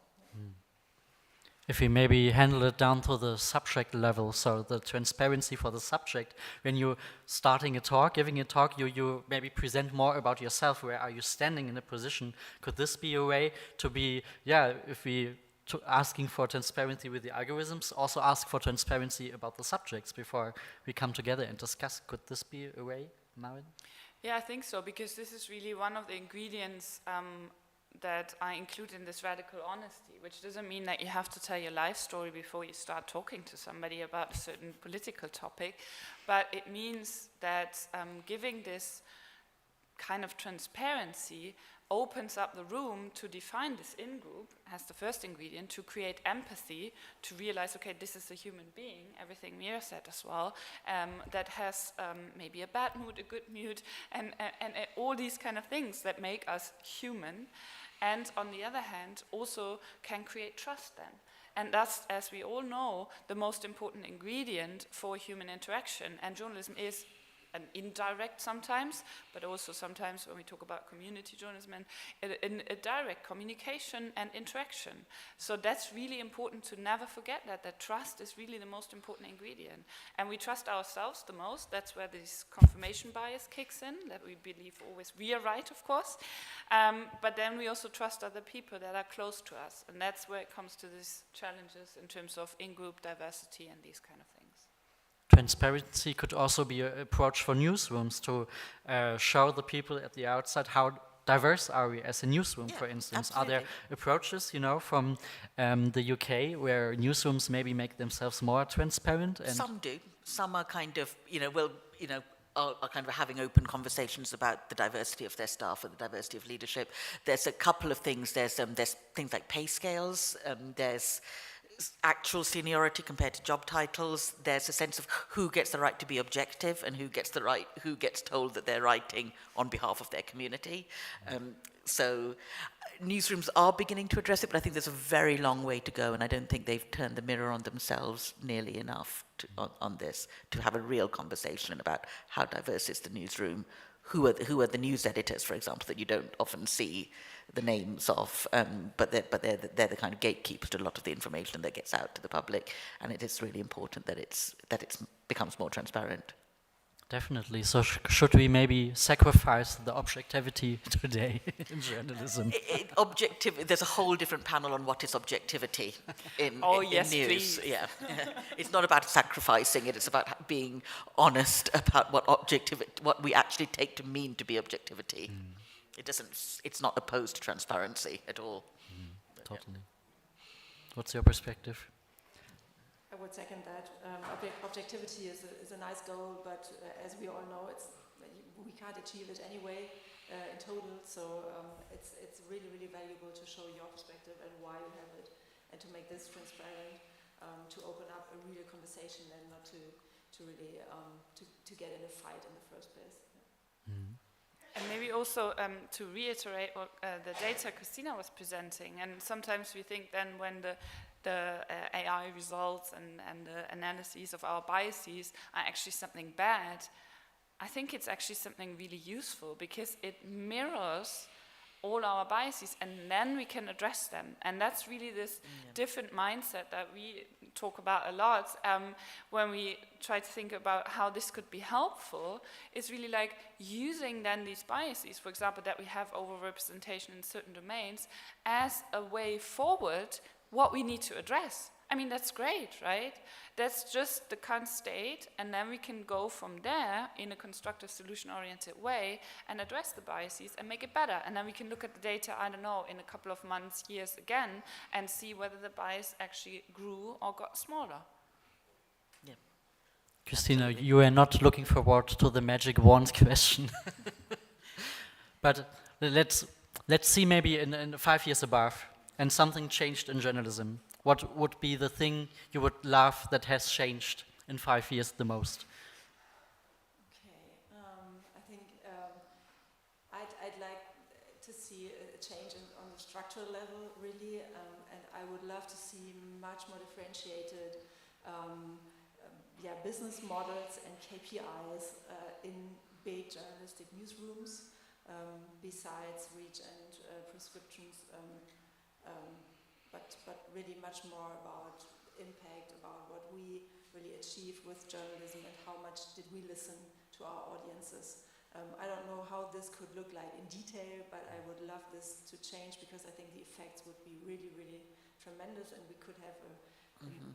If we maybe handle it down to the subject level, so the transparency for the subject, when you're starting a talk, giving a talk, you maybe present more about yourself. Where are you standing in a position? Could this be a way to be, if we asking for transparency with the algorithms, also ask for transparency about the subjects before we come together and discuss? Could this be a way, Marin? Yeah, I think so, because this is really one of the ingredients that I include in this radical honesty, which doesn't mean that you have to tell your life story before you start talking to somebody about a certain political topic, but it means that giving this kind of transparency opens up the room to define this in-group as the first ingredient, to create empathy, to realize, okay, this is a human being, everything Mira said as well, that has maybe a bad mood, a good mood, and all these kind of things that make us human. And on the other hand, also can create trust then. And that's, as we all know, the most important ingredient for human interaction. And journalism is an indirect sometimes, but also sometimes when we talk about community journalism, and in a direct communication and interaction. So that's really important to never forget that trust is really the most important ingredient. And we trust ourselves the most. That's where this confirmation bias kicks in, that we believe always we are right, of course. But then we also trust other people that are close to us. And that's where it comes to these challenges in terms of in-group diversity and these kind of things. Transparency could also be an approach for newsrooms to show the people at the outside how diverse are we as a newsroom, for instance. Absolutely. Are there approaches, from the UK where newsrooms maybe make themselves more transparent? And some do. Some are kind of, are kind of having open conversations about the diversity of their staff or the diversity of leadership. There's a couple of things. There's things like pay scales. There's actual seniority compared to job titles. There's a sense of who gets the right to be objective and who gets told that they're writing on behalf of their community. So newsrooms are beginning to address it, but I think there's a very long way to go, and I don't think they've turned the mirror on themselves nearly enough on this to have a real conversation about how diverse is the newsroom. Who are the news editors, for example, that you don't often see the names of, but they're the kind of gatekeepers to a lot of the information that gets out to the public, and it is really important that it becomes more transparent. Definitely. So should we maybe sacrifice the objectivity today in journalism? There's a whole different panel on what is objectivity in yes, news. please. Yeah, it's not about sacrificing it. It's about being honest about what we actually take to mean to be objectivity. It's not opposed to transparency at all. Totally. What's your perspective? I would second that. Objectivity is a nice goal, but as we all know, we can't achieve it anyway in total. So it's really, really valuable to show your perspective and why you have it, and to make this transparent, to open up a real conversation and not to really to get in a fight in the first place. Yeah. Mm. And maybe also to reiterate what the data Christina was presenting, and sometimes we think then when the AI results and the analyses of our biases are actually something bad, I think it's actually something really useful because it mirrors all our biases and then we can address them. And that's really this different mindset that we talk about a lot when we try to think about how this could be helpful. It's really like using then these biases, for example, that we have overrepresentation in certain domains, as a way forward what we need to address. I mean, that's great, right? That's just the current state, and then we can go from there in a constructive, solution-oriented way and address the biases and make it better. And then we can look at the data, I don't know, in a couple of months, years again, and see whether the bias actually grew or got smaller. Yeah. Christina, you are not looking forward to the magic wand question. But let's see maybe in 5 years above, and something changed in journalism. What would be the thing you would love that has changed in 5 years the most? Okay, I think I'd like to see a change on the structural level, really, and I would love to see much more differentiated business models and KPIs in big journalistic newsrooms, besides reach and prescriptions. But really much more about impact, about what we really achieved with journalism and how much did we listen to our audiences. I don't know how this could look like in detail, but I would love this to change because I think the effects would be really, really tremendous, and we could have an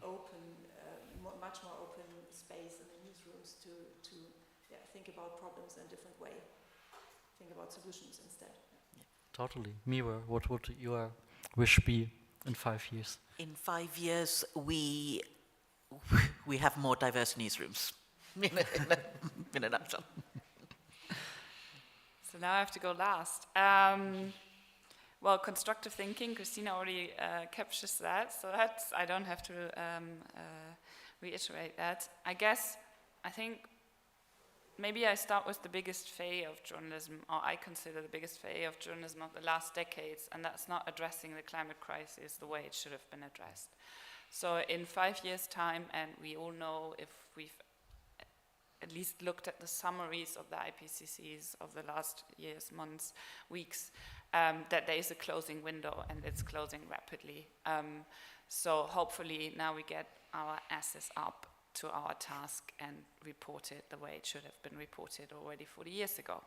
open, much more open space in the newsrooms to think about problems in a different way, think about solutions instead. Yeah. Totally. Mira, what would your wish be in 5 years? In 5 years, we have more diverse newsrooms, in a nutshell. So now I have to go last. Well, constructive thinking, Christina already captures that, so I don't have to reiterate that. I think maybe I start with the biggest failure of journalism, or I consider the biggest failure of journalism of the last decades, and that's not addressing the climate crisis the way it should have been addressed. So in 5 years' time, and we all know if we've at least looked at the summaries of the IPCCs of the last years, months, weeks, that there is a closing window and it's closing rapidly. So hopefully now we get our asses up to our task and report it the way it should have been reported already 40 years ago.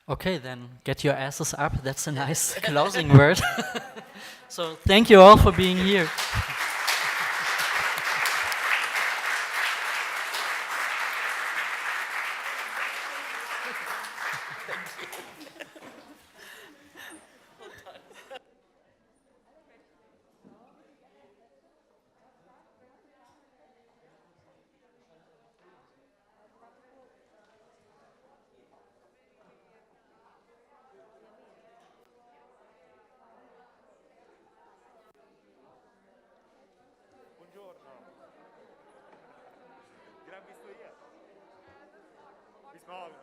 Okay, then get your asses up. That's a nice closing word. So thank you all for being here. Buongiorno. Gran visto ieri. Bis morgen.